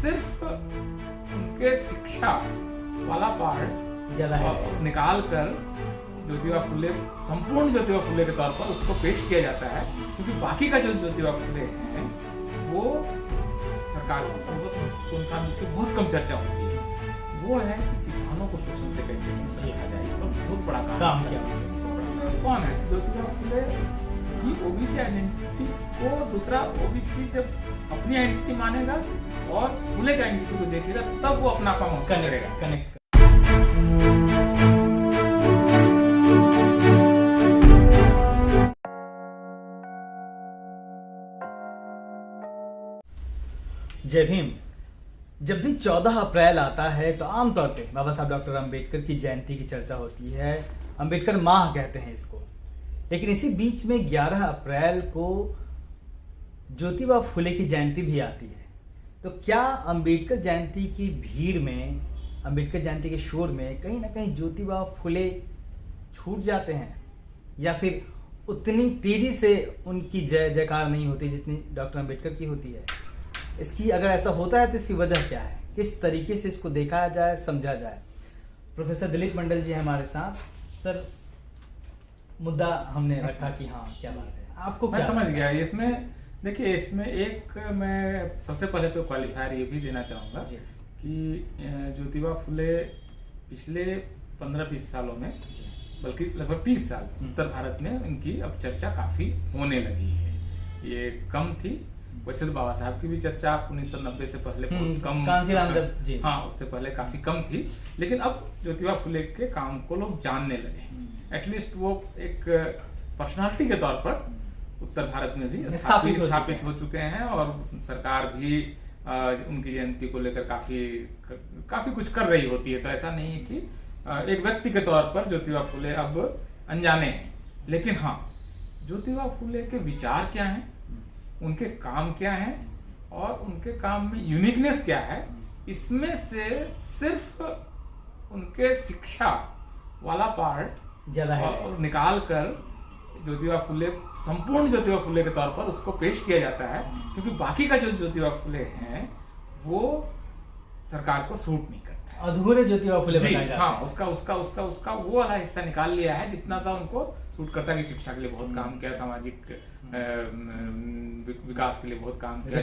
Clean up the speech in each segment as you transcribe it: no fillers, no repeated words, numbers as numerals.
सिर्फ उनके शिक्षा वाला पार्ट निकाल कर ज्योतिबा फुले, संपूर्ण ज्योतिबा फुले के तौर पर उसको पेश किया जाता है, क्योंकि बाकी का जो ज्योतिबा फुले हैं वो सरकार को सर्वोत्तम उनका जिसकी बहुत कम चर्चा होती है, वो है कि किसानों को शोषण से कैसे देखा जाए। इस पर बहुत बड़ा काम किया। कौन है ज्योतिबा फुले की ओबीसी आइडेंटिटी को दूसरा ओबीसी जब अपनी आइडेंटिटी मानेगा और फुले की आइडेंटिटी को देखेगा, तब वो अपना काम करेगा, कनेक्ट। जय भीम। जब भी 14 अप्रैल आता है तो आमतौर पे बाबा साहब डॉक्टर अंबेडकर की जयंती की चर्चा होती है। अंबेडकर माह कहते हैं इसको। लेकिन इसी बीच में 11 अप्रैल को ज्योतिबा फुले की जयंती भी आती है। तो क्या अंबेडकर जयंती की भीड़ में, अंबेडकर जयंती के शोर में कहीं ना कहीं ज्योतिबा फुले छूट जाते हैं, या फिर उतनी तेजी से उनकी जय जयकार नहीं होती जितनी डॉक्टर अंबेडकर की होती है? इसकी अगर ऐसा होता है तो इसकी वजह क्या है, किस तरीके से इसको देखा जाए, समझा जाए? प्रोफेसर दिलीप मंडल जी हमारे साथ। सर, मुद्दा हमने रखा कि हाँ क्या बात है, आपको मैं समझ गया। इसमें देखिए, इसमें एक मैं सबसे पहले तो क्वालिफायर ये भी देना चाहूँगा कि ज्योतिबा फुले पिछले 15-20 सालों में, बल्कि लगभग 30 साल उत्तर भारत में इनकी अब चर्चा काफ़ी होने लगी है। ये कम थी, वैसे तो बाबा साहब की भी चर्चा 1990 से पहले बहुत कम, हाँ उससे पहले काफी कम थी, लेकिन अब ज्योतिबा फुले के काम को लोग जानने लगे। एटलीस्ट वो एक पर्सनालिटी के तौर पर उत्तर भारत में भी स्थापित हो चुके हैं, और सरकार भी उनकी जयंती को लेकर काफी कुछ कर रही होती है। तो ऐसा नहीं है कि एक व्यक्ति के तौर पर ज्योतिबा फुले अब अनजाने हैं। लेकिन हाँ, ज्योतिबा फुले के विचार क्या हैं, उनके काम क्या हैं और उनके काम में यूनिकनेस क्या है, इसमें से सिर्फ उनके शिक्षा वाला पार्ट निकाल कर ज्योतिबा फुले, संपूर्ण ज्योतिबा फुले के तौर पर उसको पेश किया जाता है, क्योंकि बाकी का जो ज्योतिबा फुले हैं वो सरकार को सूट नहीं करता। अधूरे ज्योतिबा फुले बनाए जाते हैं। हाँ, उसका वो वाला हिस्सा निकाल लिया है जितना सा उनको सूट करता है, कि शिक्षा के लिए बहुत काम किया, सामाजिक विकास के लिए बहुत काम किया,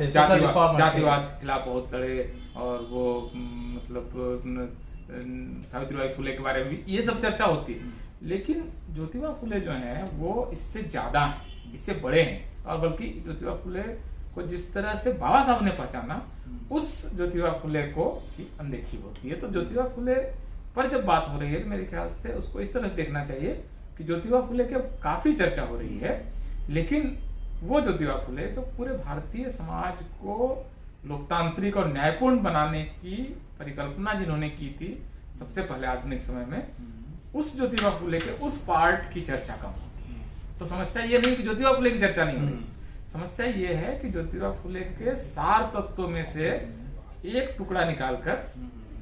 जातिवाद के खिलाफ बहुत लड़े, और वो मतलब सावित्रीबाई फुले के बारे में भी ये सब चर्चा होती है। लेकिन ज्योतिबा फुले जो हैं वो इससे ज्यादा हैं, इससे बड़े हैं, और बल्कि ज्योतिबा फुले को जिस तरह से बाबा साहब ने पहचाना, उस ज्योतिबा फुले को की अनदेखी होती है। तो ज्योतिबा फुले पर जब बात हो रही है तो मेरे ख्याल से उसको इस तरह से देखना चाहिए कि ज्योतिबा फुले की काफी चर्चा हो रही है, लेकिन वो ज्योतिबा फुले जो पूरे भारतीय समाज को लोकतांत्रिक और न्यायपूर्ण बनाने की परिकल्पना जिन्होंने की थी सबसे पहले आधुनिक समय में, उस ज्योतिबा फुले के उस पार्ट की चर्चा कम होती है। तो समस्या ये नहीं कि ज्योतिबा फुले की चर्चा नहीं हो रही, समस्या ये है कि ज्योतिबा फुले के सार तत्वों में से एक टुकड़ा निकालकर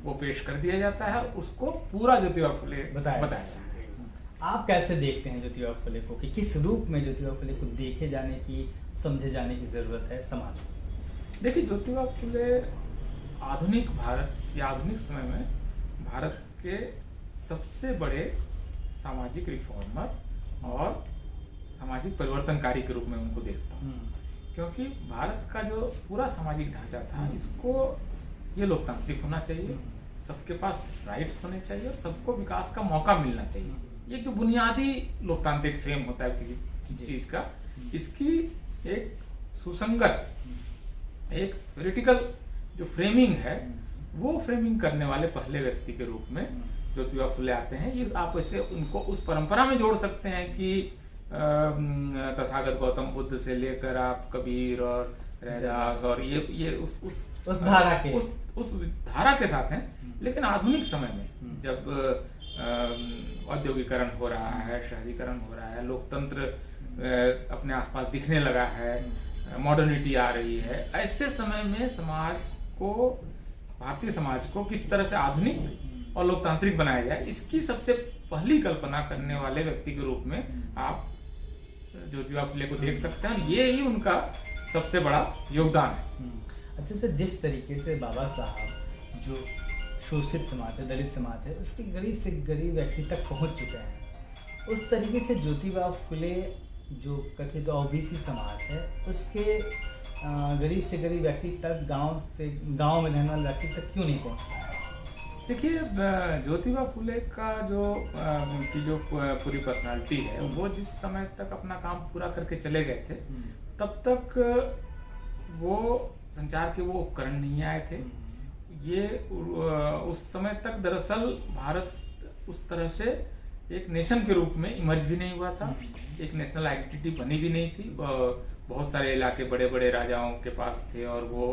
वो पेश कर दिया जाता है, और उसको पूरा ज्योतिबा फुले बताया जाता है। आप कैसे देखते हैं ज्योतिबा फुले को, कि किस रूप में ज्योतिबा फुले को देखे जाने की, समझे जाने की जरूरत है समाज को? देखिए, ज्योतिबा फुले आधुनिक भारत या आधुनिक समय में भारत के सबसे बड़े सामाजिक रिफॉर्मर और सामाजिक परिवर्तनकारी के रूप में उनको देखता हूँ, क्योंकि भारत का जो पूरा सामाजिक ढांचा था, इसको ये लोकतांत्रिक होना चाहिए, सबके पास राइट्स होने चाहिए, और सबको विकास का मौका मिलना चाहिए। ये जो बुनियादी लोकतांत्रिक फ्रेम होता है किसी चीज का, इसकी एक सुसंगत, एक थ्योरेटिकल जो फ्रेमिंग है, वो फ्रेमिंग करने वाले पहले व्यक्ति के रूप में ज्योतिबा फुले आते हैं। ये आप वैसे उनको उस परंपरा में जोड़ सकते हैं कि तथागत गौतम बुद्ध से लेकर आप कबीर और रैदास और ये उस धारा के साथ हैं। लेकिन आधुनिक समय में जब औद्योगिकरण हो रहा है, शहरीकरण हो रहा है, लोकतंत्र अपने आसपास दिखने लगा है, मॉडर्निटी आ रही है, ऐसे समय में समाज को, भारतीय समाज को किस तरह से आधुनिक और लोकतांत्रिक बनाया जाए, इसकी सबसे पहली कल्पना करने वाले व्यक्ति के रूप में आप ज्योतिबा फुले को देख सकते हैं। ये ही उनका सबसे बड़ा योगदान है। अच्छा सर, जिस तरीके से बाबा साहब जो शोषित समाज है, दलित समाज है, उसके गरीब से गरीब व्यक्ति तक पहुंच चुके हैं, उस तरीके से ज्योतिबा फुले जो कथित ओबीसी समाज है उसके गरीब से गरीब व्यक्ति तक, गांव में रहने वाले व्यक्ति तक क्यों नहीं पहुंचता है? देखिए, ज्योतिबा फुले का जो पूरी पर्सनालिटी है, वो जिस समय तक अपना काम पूरा करके चले गए थे, तब तक वो संचार के वो उपकरण नहीं आए थे। ये उस समय तक दरअसल भारत उस तरह से एक नेशन के रूप में इमर्ज भी नहीं हुआ था, एक नेशनल आइडेंटिटी बनी भी नहीं थी। बहुत सारे इलाके बड़े बड़े राजाओं के पास थे और वो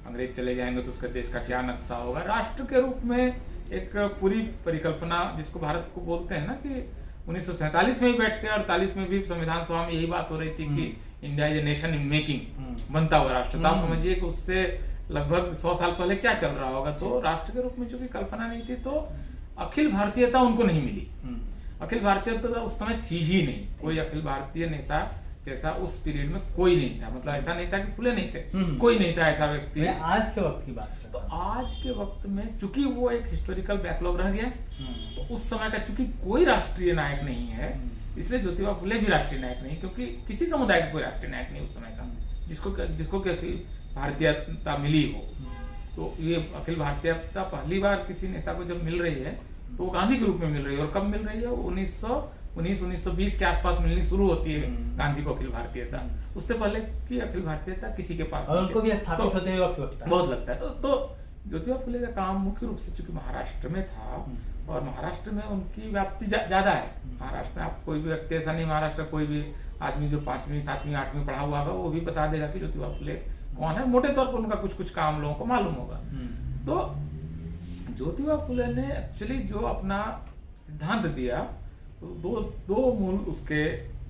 अंग्रेज चले जाएंगे तो उसका देश का क्या नक्शा होगा। राष्ट्र के रूप में एक पूरी परिकल्पना, जिसको भारत को बोलते हैं ना, कि 1947 में ही बैठ के 48 में भी संविधान सभा में यही बात हो रही थी कि India is a nation in making, बनता हुआ राष्ट्र। तो आप समझिए कि उससे लगभग 100 साल पहले क्या चल रहा होगा। तो राष्ट्र के रूप में चूंकि कल्पना नहीं थी, तो अखिल भारतीयता उनको नहीं मिली। अखिल भारतीयता उस समय थी ही नहीं, कोई अखिल भारतीय नेता जैसा उस पीरियड में कोई नहीं था। मतलब ऐसा नहीं था कि फुले नहीं थे, कोई नहीं था ऐसा व्यक्ति। आज के वक्त की बात है, तो आज के वक्त में चूंकि वो एक हिस्टोरिकल बैकलॉग रह गया, तो उस समय का चूंकि कोई राष्ट्रीय नायक नहीं है, इसलिए ज्योतिबा फुले भी राष्ट्रीय नायक नहीं, क्योंकि किसी समुदाय का कोई राष्ट्रीय नायक नहीं उस समय का जिसको कि अखिल भारतीयता मिली हो। तो ये अखिल भारतीयता पहली बार किसी नेता को जब मिल रही है, तो वो गांधी के रूप में मिल रही है। और कब मिल रही है? 1919 के आसपास मिलनी शुरू होती है गांधी को अखिल भारतीयता। उससे पहले की अखिल भारतीयता किसी के पास, और उनको भी स्थापित होते हुए वक्त लगता है, बहुत लगता है। तो ज्योतिबा फुले का काम मुख्य रूप से चूंकि महाराष्ट्र में था, और महाराष्ट्र में उनकी व्याप्ति ज्यादा है। महाराष्ट्र में आप कोई भी व्यक्ति ऐसा नहीं, महाराष्ट्र कोई भी आदमी जो 5वीं 7वीं 8वीं पढ़ा हुआ होगा, वो भी बता देगा कि ज्योतिबा फुले कौन है। मोटे तौर पर उनका कुछ काम लोगों को मालूम होगा। तो ज्योतिबा फुले ने एक्चुअली जो अपना सिद्धांत दिया, दो मूल उसके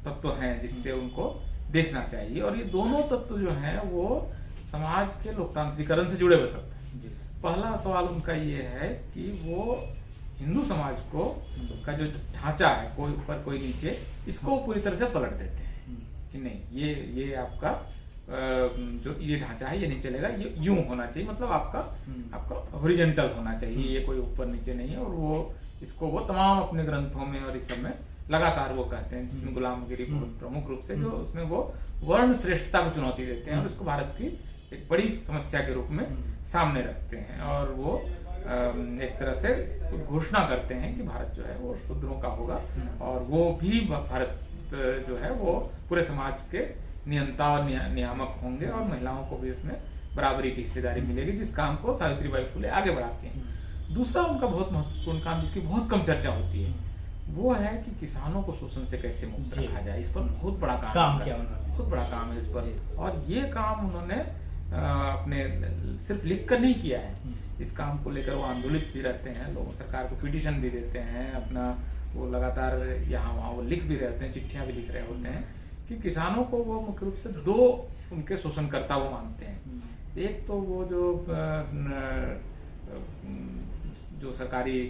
तत्व हैं जिससे उनको देखना चाहिए, और ये दोनों तत्व जो हैं वो समाज के लोकतांत्रिकरण से जुड़े हुए तत्व हैं। पहला सवाल उनका ये है कि वो हिंदू समाज को का जो ढांचा है, कोई ऊपर कोई नीचे, इसको पूरी तरह से पलट देते हैं कि नहीं, ये आपका जो ये ढांचा है ये नहीं चलेगा, ये यूं होना चाहिए। मतलब आपका हॉरिजॉन्टल होना चाहिए, ये कोई ऊपर नीचे नहीं है। और वो तमाम अपने ग्रंथों में और इस सब में लगातार वो कहते हैं, जिसमें गुलामगिरी बहुत प्रमुख रूप से, जो उसमें वो वर्ण श्रेष्ठता को चुनौती देते हैं और उसको भारत की एक बड़ी समस्या के रूप में सामने रखते हैं। और वो एक तरह से घोषणा करते हैं कि भारत जो है वो शूद्रों का होगा, और वो भी भारत जो है वो पूरे समाज के नियंता और नियामक होंगे, और महिलाओं को भी इसमें बराबरी की हिस्सेदारी मिलेगी, जिस काम को सावित्रीबाई फुले आगे बढ़ाती हैं। दूसरा उनका बहुत महत्वपूर्ण काम, जिसकी बहुत कम चर्चा होती है, वो है कि किसानों को शोषण से कैसे मुक्त रखा जाए। इस पर बहुत बड़ा काम किया उन्होंने, बहुत बड़ा काम है इस पर। और ये काम उन्होंने अपने सिर्फ लिख कर नहीं किया है, इस काम को लेकर वो आंदोलित भी रहते हैं, लोग सरकार को पिटीशन भी देते हैं, अपना वो लगातार यहाँ वहाँ वो लिख भी रहे होते हैं, चिट्ठियाँ भी लिख रहे होते हैं कि किसानों को वो मुख्य रूप से दो उनके शोषणकर्ता वो मानते हैं। एक तो वो जो सरकारी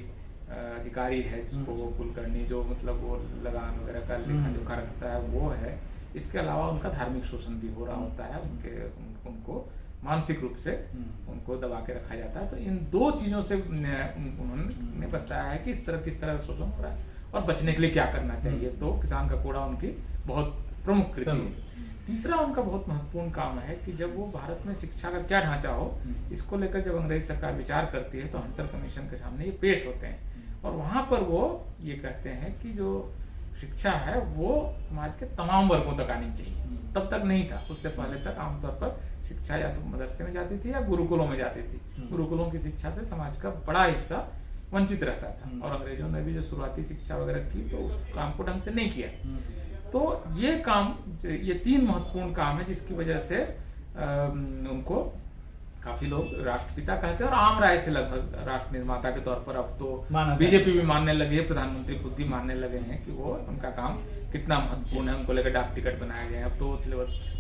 अधिकारी है, जिसको वो कुलकर्णी, जो मतलब वो लगान वगैरह का लेखा जोखा रखता है, वो है। इसके अलावा उनका धार्मिक शोषण भी हो रहा होता है, उनको मानसिक रूप से उनको दबा के रखा जाता है। तो इन दो चीजों से उन्होंने बताया है कि किस तरह शोषण हो रहा है और बचने के लिए क्या करना चाहिए। तो किसान का कोड़ा उनकी बहुत प्रमुख कृति है। तीसरा उनका बहुत महत्वपूर्ण काम है कि जब वो भारत में शिक्षा का क्या ढांचा हो, इसको लेकर जब अंग्रेज सरकार विचार करती है, तो हंटर कमीशन के सामने ये पेश होते हैं, और वहां पर वो ये कहते हैं कि जो शिक्षा है वो समाज के तमाम वर्गों तक आनी चाहिए। तब तक नहीं था, उससे पहले तक आमतौर पर शिक्षा या तो मदरसे में जाती थी या गुरुकुलों में जाती थी। गुरुकुलों की शिक्षा से समाज का बड़ा हिस्सा वंचित रहता था, और अंग्रेजों ने भी जो शुरुआती शिक्षा वगैरह की, तो उस काम को ढंग से नहीं किया। तो ये तीन महत्वपूर्ण काम है, जिसकी वजह से उनको काफी लोग राष्ट्रपिता कहते हैं, और आम राय से लगभग राष्ट्र निर्माता के तौर पर अब तो बीजेपी भी मानने लगी है, प्रधानमंत्री खुद भी मानने लगे हैं कि वो उनका काम कितना महत्वपूर्ण है। उनको लेकर डाक टिकट बनाए गए, अब तो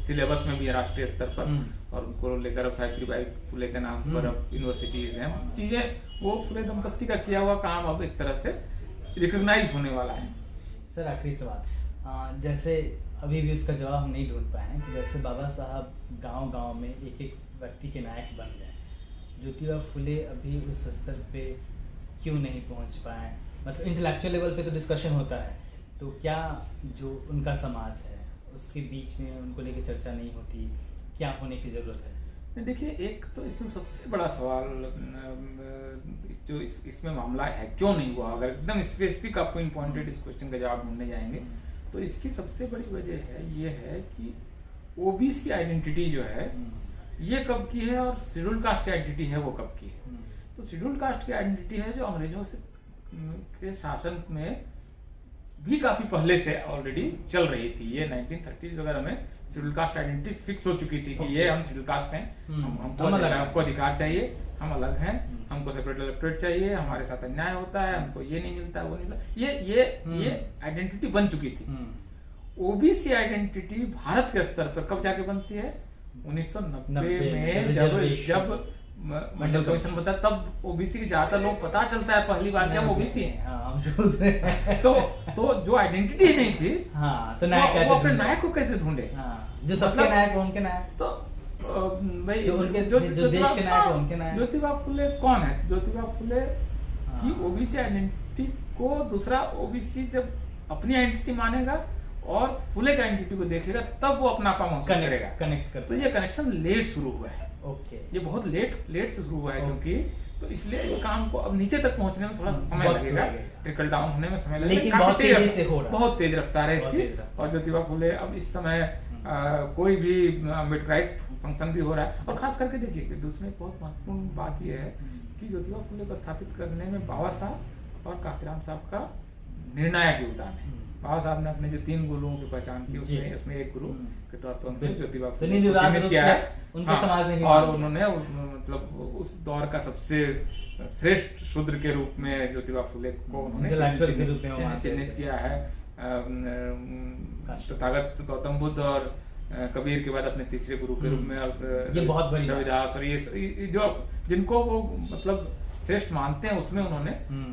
सिलेबस में भी है राष्ट्रीय स्तर पर, और उनको लेकर अब सावित्रीबाई फुले के नाम पर अब यूनिवर्सिटीज हैं, चीजें। वो फुले दंपत्ति का किया हुआ काम अब एक तरह से रिकॉग्नाइज होने वाला है। सर, आखिरी सवाल, जैसे अभी भी उसका जवाब हम नहीं ढूंढ पाए हैं कि जैसे बाबा साहब गांव-गांव में एक-एक व्यक्ति के नायक बन गए, ज्योतिबा फुले अभी उस स्तर पे क्यों नहीं पहुंच पाए? मतलब इंटेलेक्चुअल लेवल पे तो डिस्कशन होता है, तो क्या जो उनका समाज है उसके बीच में उनको लेके चर्चा नहीं होती? क्या होने की ज़रूरत है? देखिए, एक तो इसमें सबसे बड़ा सवाल जो इसमें मामला है क्यों नहीं हुआ, अगर एकदम स्पेसिफिक आप पिन पॉइंटेड इस क्वेश्चन का जवाब ढूंढने जाएंगे तो इसकी सबसे बड़ी वजह है ये है कि ओबीसी आइडेंटिटी जो है ये कब की है और शेड्यूल कास्ट की आइडेंटिटी है वो कब की है। तो शेड्यूल कास्ट की आइडेंटिटी है जो अंग्रेजों से के शासन में भी काफी पहले से ऑलरेडी चल रही थी। ये 1930s वगैरह में शेड्यूल कास्ट आइडेंटिटी फिक्स हो चुकी थी कि ये हम शेड्यूल कास्ट हैं, हमको अधिकार चाहिए, हम अलग हैं, हमको सेपरेट इलेक्टोरेट चाहिए, हमारे साथ अन्याय होता है, हमको ये नहीं मिलता, वो नहीं मिलता, ये आइडेंटिटी बन चुकी थी। ओबीसी आइडेंटिटी भारत के स्तर पर कब जाके बनती है? 1990 में जब मंडल कमीशन बनता है, तब ओबीसी के ज्यादातर लोग पता चलता है पहली बार कि हम ओबीसी हैं। तो जो आइडेंटिटी नहीं थी, तो वो अपने नायक को कैसे ढूंढे? जो सबके नायक उनके नायक, तो भाई जो उनके जो देश के नायक उनके नायक। ज्योतिबा फुले कौन है? ज्योतिबा फुले की ओबीसी आइडेंटिटी को दूसरा ओबीसी जब अपनी आइडेंटिटी मानेगा और फुले का आइडेंटिटी को देखेगा तब वो अपना महसूस करेगा, कनेक्ट करता। तो ये कनेक्शन लेट शुरू हुआ है। ओके, ये बहुत लेट से शुरू हुआ है क्योंकि तो इसलिए इस काम को अब नीचे तक पहुंचने में थोड़ा सा समय लगेगा, ट्रिकल डाउन होने में समय लगेगा, लेकिन बहुत तेज रफ्तार है इसकी। और ज्योतिबा फुले अब इस समय कोई भी अम्बेडकराइट फंक्शन भी हो रहा है। और खास करके देखिए कि दूसरी बहुत महत्वपूर्ण बात यह है कि ज्योतिबा फुले को स्थापित करने में बाबा साहब और कांशीराम साहब का निर्णायक योगदान है। बाबा साहब ने अपने जो 3 गुरुओं की पहचान की उसमें एक गुरु के तौर पर उन्होंने ज्योतिबा फुले को चिन्हित किया है। उनके समाज ने और उन्होंने मतलब उस दौर का सबसे श्रेष्ठ शूद्र के रूप में ज्योतिबा फुले को उन्होंने चिन्हित किया है। तथागत गौतम बुद्ध और कबीर के बाद अपने तीसरे गुरु के रूप में ये बहुत बड़ी रविदास और ये जो जिनको वो मतलब श्रेष्ठ मानते हैं उसमें उन्होंने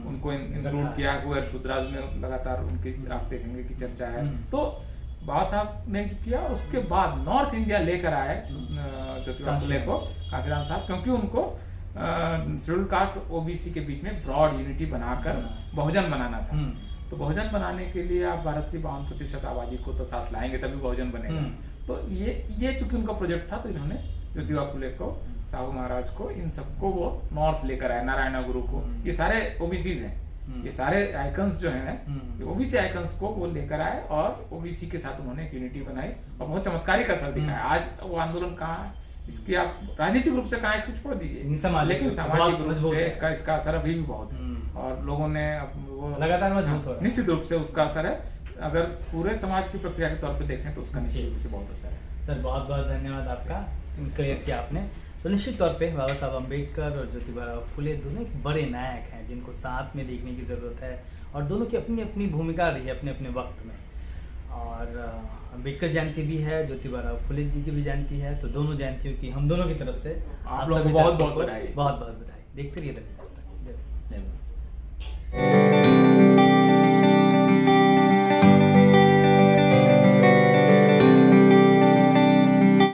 उनको इंक्लूड किया हुआ है। शूद्राज में लगातार उनकी आप देखेंगे की चर्चा है। तो बाबा साहब ने किया, उसके बाद नॉर्थ इंडिया लेकर आए ज्योतिबा फुले को कांशीराम साहब, क्योंकि उनको शेड्यूल कास्ट ओबीसी के बीच में ब्रॉड यूनिटी बनाकर बहुजन बनाना था। तो बहुजन बनाने के लिए आप भारत की 52% आबादी को तो साथ लाएंगे तभी बहुजन बनेगा। तो ये चूंकि उनका प्रोजेक्ट था तो इन्होंने ज्योतिबा फुले को, साहू महाराज को, इन सबको वो नॉर्थ लेकर आए, नारायण गुरु को। ये सारे ओबीसीज हैं, ये सारे आइकन्स जो हैं ओबीसी आइकन्स को वो लेकर आए और ओबीसी के साथ उन्होंने एक यूनिटी बनाई और बहुत चमत्कारिक असर दिखाया। आज वो आंदोलन कहाँ है, इसकी आप राजनीतिक रूप से कहाँ, इसको छोड़ दीजिए, लेकिन सामाजिक रूप से इसका असर अभी भी बहुत है और लोगों ने वो लगातार मजबूत हो रहा है। निश्चित रूप से उसका असर है। अगर पूरे समाज की प्रक्रिया के तौर पे देखें तो उसका निश्चित रूप से बहुत असर है। सर बहुत बहुत धन्यवाद आपका, क्लियर किया आपने। तो निश्चित तौर पे बाबा साहब अम्बेडकर और ज्योतिबा फुले दोनों एक बड़े नायक हैं जिनको साथ में देखने की ज़रूरत है और दोनों की अपनी अपनी भूमिका रही है अपने अपने वक्त में। और अम्बेडकर जयंती भी है, ज्योतिबा फुले जी की भी जयंती है, तो दोनों जयंतियों की हम दोनों की तरफ से आप लोगों को बहुत बहुत बधाई। बहुत बहुत बधाई। देखते रहिए द न्यूज़ तक।